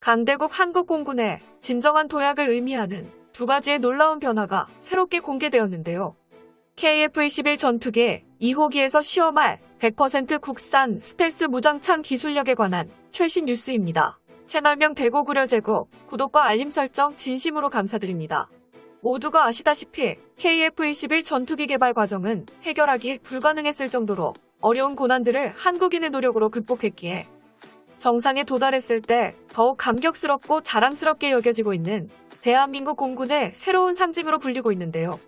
강대국 한국공군의 진정한 도약을 의미하는 두 가지의 놀라운 변화가 새롭게 공개되었는데요. KF-21 전투기 2호기에서 시험할 100% 국산 스텔스 무장창 기술력에 관한 최신 뉴스입니다. 채널명 대고구려제국, 구독과 알림 설정 진심으로 감사드립니다. 모두가 아시다시피 KF-21 전투기 개발 과정은 해결하기 불가능했을 정도로 어려운 고난들을 한국인의 노력으로 극복했기에 정상에 도달했을 때 더욱 감격스럽고 자랑스럽게 여겨지고 있는 대한민국 공군의 새로운 상징으로 불리고 있는데요.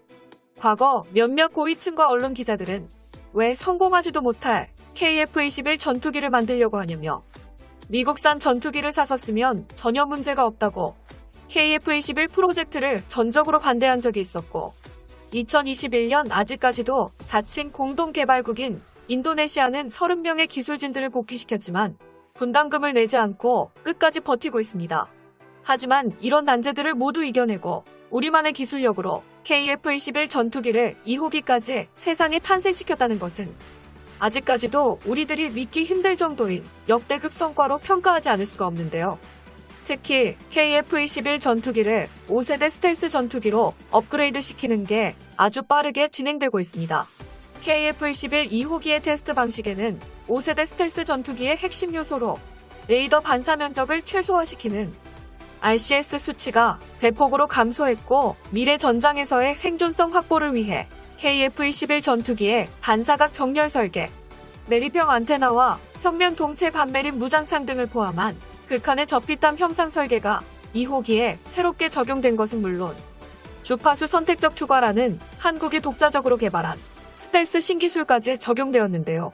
과거 몇몇 고위층과 언론 기자들은 왜 성공하지도 못할 KF-21 전투기를 만들려고 하냐며 미국산 전투기를 사서 쓰면 전혀 문제가 없다고 KF-21 프로젝트를 전적으로 반대한 적이 있었고 2021년 아직까지도 자칭 공동개발국인 인도네시아는 30명의 기술진들을 복귀시켰지만 분담금을 내지 않고 끝까지 버티고 있습니다. 하지만 이런 난제들을 모두 이겨내고 우리만의 기술력으로 KF-21 전투기를 2호기까지 세상에 탄생시켰다는 것은 아직까지도 우리들이 믿기 힘들 정도인 역대급 성과로 평가하지 않을 수가 없는데요. 특히 KF-21 전투기를 5세대 스텔스 전투기로 업그레이드 시키는 게 아주 빠르게 진행되고 있습니다. KF-21 2호기의 테스트 방식에는 5세대 스텔스 전투기의 핵심 요소로 레이더 반사 면적을 최소화시키는 RCS 수치가 대폭으로 감소했고 미래 전장에서의 생존성 확보를 위해 KF-21 전투기의 반사각 정렬 설계, 내리평 안테나와 평면 동체 반매립 무장창 등을 포함한 극한의 접히땀 형상 설계가 2호기에 새롭게 적용된 것은 물론 주파수 선택적 투과라는 한국이 독자적으로 개발한 스텔스 신기술까지 적용되었는데요.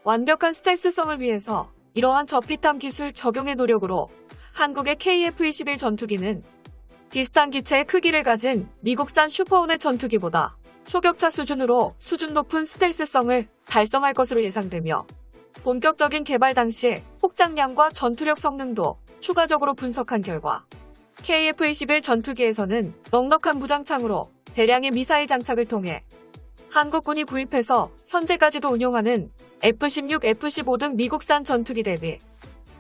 완벽한 스텔스성을 위해서 이러한 접히땀 기술 적용의 노력으로 한국의 KF-21 전투기는 비슷한 기체의 크기를 가진 미국산 슈퍼호넷 전투기보다 초격차 수준으로 수준 높은 스텔스성을 달성할 것으로 예상되며 본격적인 개발 당시 폭장량과 전투력 성능도 추가적으로 분석한 결과 KF-21 전투기에서는 넉넉한 무장창으로 대량의 미사일 장착을 통해 한국군이 구입해서 현재까지도 운용하는 F-16, F-15 등 미국산 전투기 대비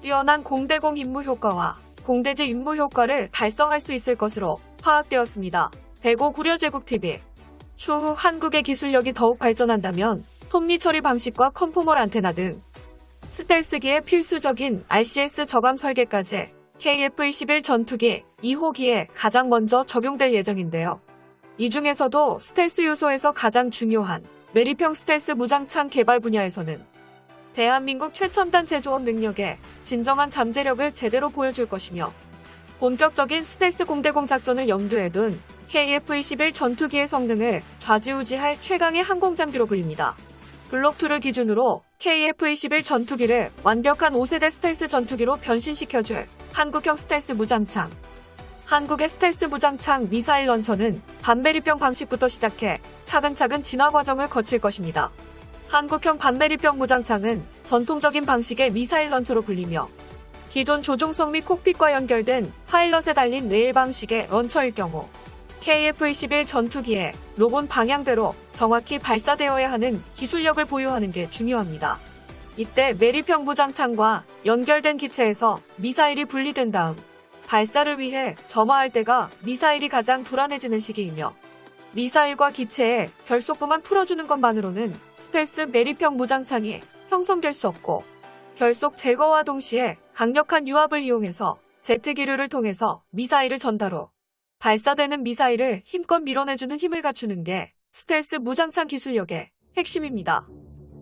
뛰어난 공대공 임무 효과와 공대지 임무 효과를 달성할 수 있을 것으로 파악되었습니다. 대고구려제국TV 추후 한국의 기술력이 더욱 발전한다면 톱니 처리 방식과 컨포멀 안테나 등 스텔스기의 필수적인 RCS 저감 설계까지 KF-21 전투기 2호기에 가장 먼저 적용될 예정인데요. 이 중에서도 스텔스 요소에서 가장 중요한 매립형 스텔스 무장창 개발 분야에서는 대한민국 최첨단 제조업 능력에 진정한 잠재력을 제대로 보여줄 것이며 본격적인 스텔스 공대공 작전을 염두에 둔 KF-21 전투기의 성능을 좌지우지할 최강의 항공장비로 불립니다. 블록2를 기준으로 KF-21 전투기를 완벽한 5세대 스텔스 전투기로 변신시켜줄 한국형 스텔스 무장창. 한국의 스텔스 무장창 미사일 런처는 반매립형 방식부터 시작해 차근차근 진화 과정을 거칠 것입니다. 한국형 반매립형 무장창은 전통적인 방식의 미사일 런처로 불리며 기존 조종석 및 콕핏과 연결된 파일럿에 달린 레일 방식의 런처일 경우 KF-21 전투기의 로곤 방향대로 정확히 발사되어야 하는 기술력을 보유하는 게 중요합니다. 이때 매립형 무장창과 연결된 기체에서 미사일이 분리된 다음 발사를 위해 점화할 때가 미사일이 가장 불안해지는 시기이며 미사일과 기체의 결속부만 풀어주는 것만으로는 스텔스 매립형 무장창이 형성될 수 없고 결속 제거와 동시에 강력한 유압을 이용해서 제트기류를 통해서 미사일을 전달 후 발사되는 미사일을 힘껏 밀어내주는 힘을 갖추는 게 스텔스 무장창 기술력의 핵심입니다.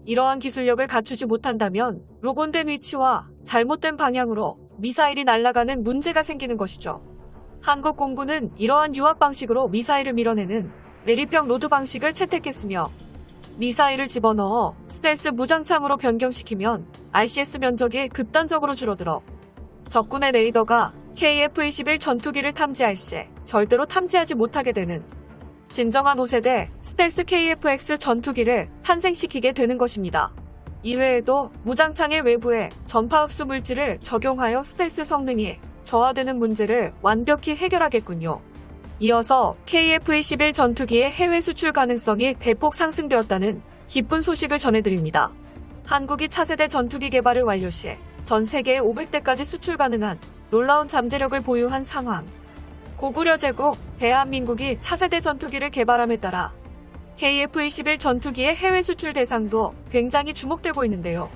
이러한 기술력을 갖추지 못한다면 로곤된 위치와 잘못된 방향으로 미사일이 날아가는 문제가 생기는 것이죠. 한국 공군은 이러한 유압 방식으로 미사일을 밀어내는 매립형 로드 방식을 채택했으며 미사일을 집어넣어 스텔스 무장창으로 변경시키면 RCS 면적이 극단적으로 줄어들어 적군의 레이더가 KF-21 전투기를 탐지할 시 절대로 탐지하지 못하게 되는 진정한 5세대 스텔스 KF-X 전투기를 탄생시키게 되는 것입니다. 이외에도 무장창의 외부에 전파 흡수 물질을 적용하여 스텔스 성능이 저하되는 문제를 완벽히 해결하겠군요. 이어서 KF-21 전투기의 해외 수출 가능성이 대폭 상승되었다는 기쁜 소식을 전해드립니다. 한국이 차세대 전투기 개발을 완료 시 전 세계에 500대까지 수출 가능한 놀라운 잠재력을 보유한 상황. 고구려 제국, 대한민국이 차세대 전투기를 개발함에 따라 KF-21 전투기의 해외 수출 대상도 굉장히 주목되고 있는데요.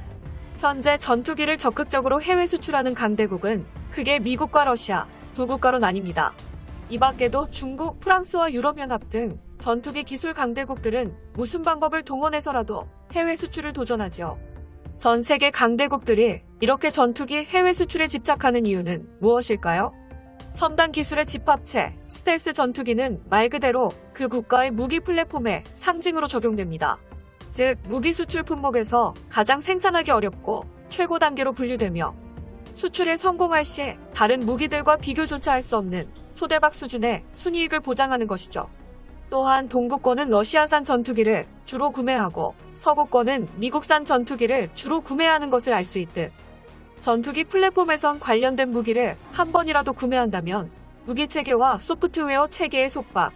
현재 전투기를 적극적으로 해외 수출하는 강대국은 크게 미국과 러시아 두 국가로 나뉩니다. 이 밖에도 중국, 프랑스와 유럽연합 등 전투기 기술 강대국들은 무슨 방법을 동원해서라도 해외 수출을 도전하죠. 전 세계 강대국들이 이렇게 전투기 해외 수출에 집착하는 이유는 무엇일까요? 첨단 기술의 집합체, 스텔스 전투기는 말 그대로 그 국가의 무기 플랫폼의 상징으로 적용됩니다. 즉, 무기 수출 품목에서 가장 생산하기 어렵고 최고 단계로 분류되며 수출에 성공할 시 다른 무기들과 비교조차 할 수 없는 초대박 수준의 순이익을 보장하는 것이죠. 또한 동구권은 러시아산 전투기를 주로 구매하고 서구권은 미국산 전투기를 주로 구매하는 것을 알 수 있듯 전투기 플랫폼에선 관련된 무기를 한 번이라도 구매한다면 무기 체계와 소프트웨어 체계의 속박,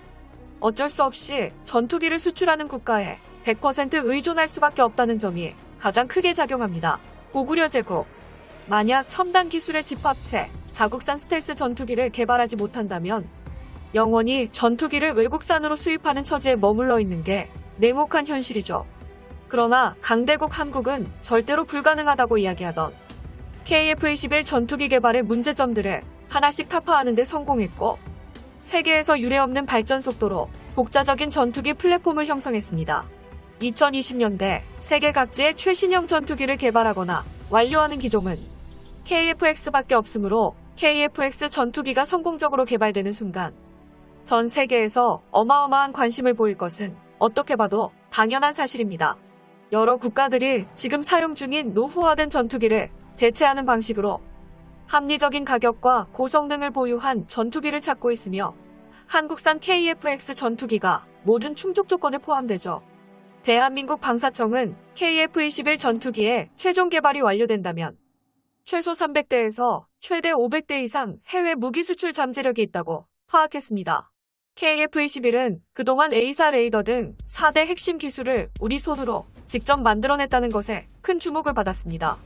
어쩔 수 없이 전투기를 수출하는 국가에 100% 의존할 수밖에 없다는 점이 가장 크게 작용합니다. 고구려 제국. 만약 첨단 기술의 집합체, 자국산 스텔스 전투기를 개발하지 못한다면 영원히 전투기를 외국산으로 수입하는 처지에 머물러 있는 게 냉혹한 현실이죠. 그러나 강대국 한국은 절대로 불가능하다고 이야기하던 KF-21 전투기 개발의 문제점들을 하나씩 타파하는 데 성공했고 세계에서 유례없는 발전 속도로 독자적인 전투기 플랫폼을 형성했습니다. 2020년대 세계 각지의 최신형 전투기를 개발하거나 완료하는 기종은 KF-X밖에 없으므로 KF-X 전투기가 성공적으로 개발되는 순간 전 세계에서 어마어마한 관심을 보일 것은 어떻게 봐도 당연한 사실입니다. 여러 국가들이 지금 사용 중인 노후화된 전투기를 대체하는 방식으로 합리적인 가격과 고성능을 보유한 전투기를 찾고 있으며 한국산 KF-X 전투기가 모든 충족 조건에 포함되죠. 대한민국 방사청은 KF-21 전투기의 최종 개발이 완료된다면 최소 300대에서 최대 500대 이상 해외 무기 수출 잠재력이 있다고 파악했습니다. KF-21은 그동안 A사 레이더 등 4대 핵심 기술을 우리 손으로 직접 만들어냈다는 것에 큰 주목을 받았습니다.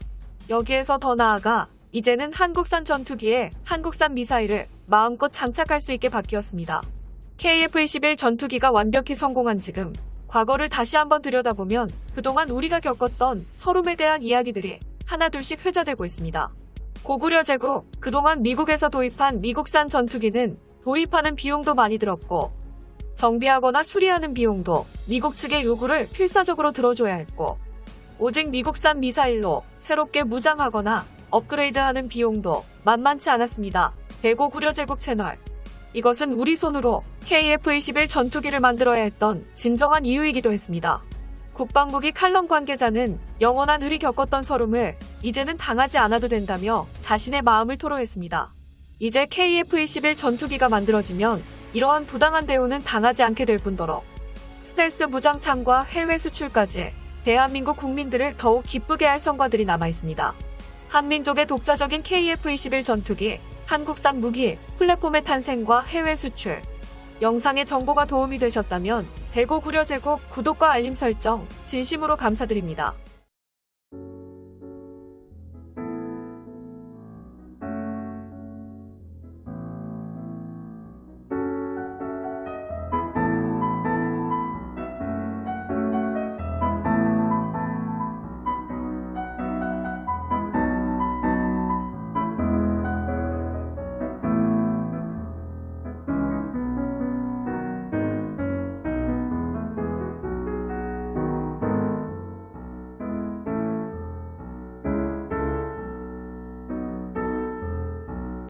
여기에서 더 나아가 이제는 한국산 전투기에 한국산 미사일을 마음껏 장착할 수 있게 바뀌었습니다. KF-21 전투기가 완벽히 성공한 지금 과거를 다시 한번 들여다보면 그동안 우리가 겪었던 서름에 대한 이야기들이 하나둘씩 회자되고 있습니다. 고구려 제국, 그동안 미국에서 도입한 미국산 전투기는 도입하는 비용도 많이 들었고 정비하거나 수리하는 비용도 미국 측의 요구를 필사적으로 들어줘야 했고 오직 미국산 미사일로 새롭게 무장하거나 업그레이드하는 비용도 만만치 않았습니다. 대고구려 제국 채널. 이것은 우리 손으로 KF-21 전투기를 만들어야 했던 진정한 이유이기도 했습니다. 국방부기 칼럼 관계자는 영원한 을이 겪었던 서름을 이제는 당하지 않아도 된다며 자신의 마음을 토로했습니다. 이제 KF-21 전투기가 만들어지면 이러한 부당한 대우는 당하지 않게 될 뿐더러 스텔스 무장창과 해외 수출까지 대한민국 국민들을 더욱 기쁘게 할 성과들이 남아있습니다. 한민족의 독자적인 KF-21 전투기, 한국산 무기, 플랫폼의 탄생과 해외 수출. 영상의 정보가 도움이 되셨다면 대고구려 제국 구독과 알림 설정 진심으로 감사드립니다.